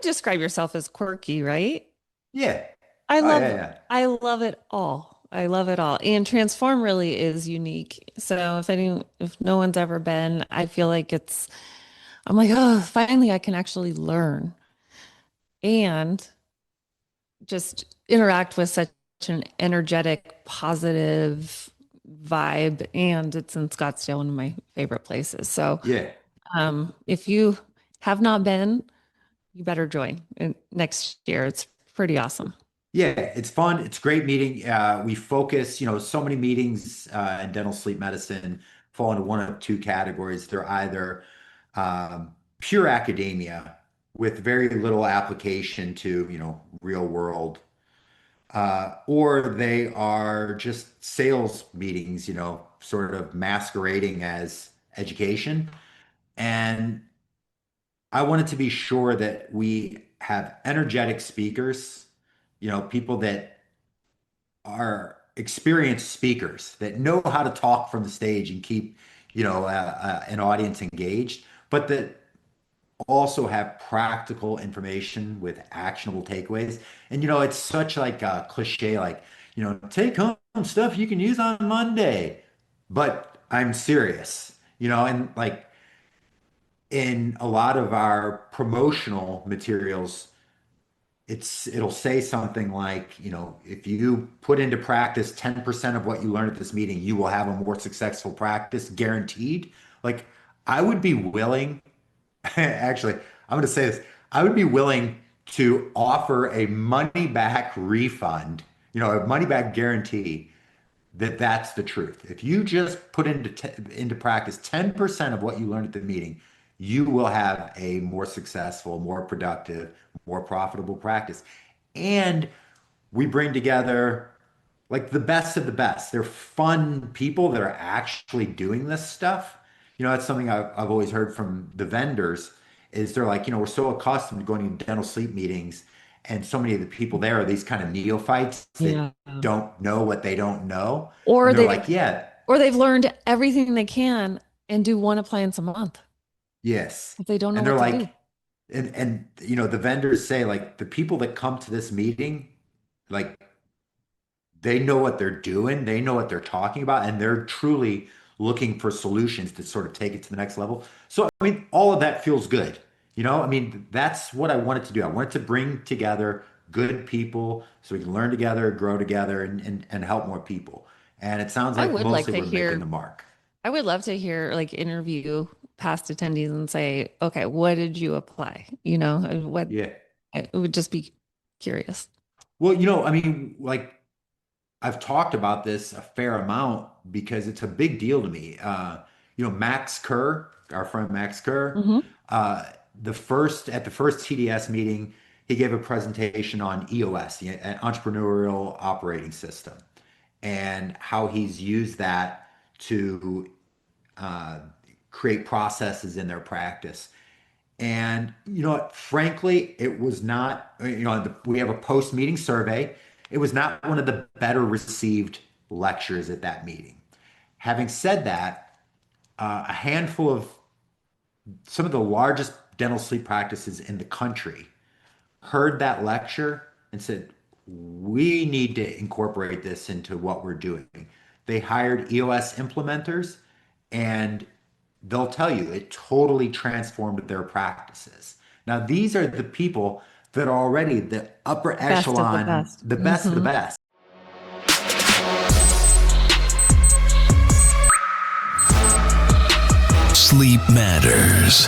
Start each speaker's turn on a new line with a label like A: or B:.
A: describe yourself as quirky, right?
B: Yeah.
A: I
B: Oh, yeah,
A: love
B: yeah.
A: I love it all. I love it all. And Transform really is unique. So if no one's ever been, I feel like I'm like, oh, finally I can actually learn and just interact with such an energetic, positive vibe. And it's in Scottsdale, one of my favorite places. So
B: Yeah.
A: if you have not been, you better join next year. It's pretty awesome.
B: Yeah, it's fun. It's a great meeting. We focus, so many meetings in dental sleep medicine fall into one of two categories. They're either pure academia with very little application to, real world, or they are just sales meetings, sort of masquerading as education. And I wanted to be sure that we have energetic speakers, people that are experienced speakers that know how to talk from the stage and keep, an audience engaged, but that also have practical information with actionable takeaways. And it's such like a cliche, like, take home stuff you can use on Monday. But I'm serious, and like in a lot of our promotional materials, it'll say something like, if you put into practice 10% of what you learned at this meeting, you will have a more successful practice, guaranteed. Like, I would be willing, actually, I'm going to say this, I would be willing to offer a money back refund, a money back guarantee that that's the truth. If you just put into practice 10% of what you learned at the meeting, you will have a more successful, more productive, more profitable practice. And we bring together like the best of the best. They're fun people that are actually doing this stuff. That's something I've always heard from the vendors is they're like, we're so accustomed to going to dental sleep meetings, and so many of the people there are these kind of neophytes that
A: Yeah.
B: don't know what they don't know.
A: Or
B: And they're
A: they've
B: like, yeah,
A: or they've learned everything they can and do one appliance a month
B: yes.
A: if they don't know
B: And they're
A: what to do.
B: like, and the vendors say like the people that come to this meeting, like they know what they're doing, they know what they're talking about, and they're truly looking for solutions to sort of take it to the next level. So, I mean, all of that feels good. I mean, that's what I wanted to do. I wanted to bring together good people so we can learn together, grow together, and help more people. And it sounds
A: I
B: like
A: would like
B: mostly
A: to
B: we're making
A: hear,
B: the mark.
A: I would love to hear like interview past attendees and say, okay, what did you apply? What
B: Yeah.
A: I would just be curious.
B: Well, I mean, like I've talked about this a fair amount because it's a big deal to me. Max Kerr, our friend Max Kerr,
A: Hmm.
B: uh, at the first TDS meeting, he gave a presentation on EOS, the Entrepreneurial Operating System, and how he's used that to uh, create processes in their practice. And what, frankly, it was not, we have a post-meeting survey. It was not one of the better received lectures at that meeting. Having said that, a handful of some of the largest dental sleep practices in the country heard that lecture and said, we need to incorporate this into what we're doing. They hired EOS implementers, and they'll tell you it totally transformed their practices. Now, these are the people that are already the upper
A: Best of the
B: echelon,
A: best.
B: the best of the
A: Hmm.
B: best.
C: Sleep matters.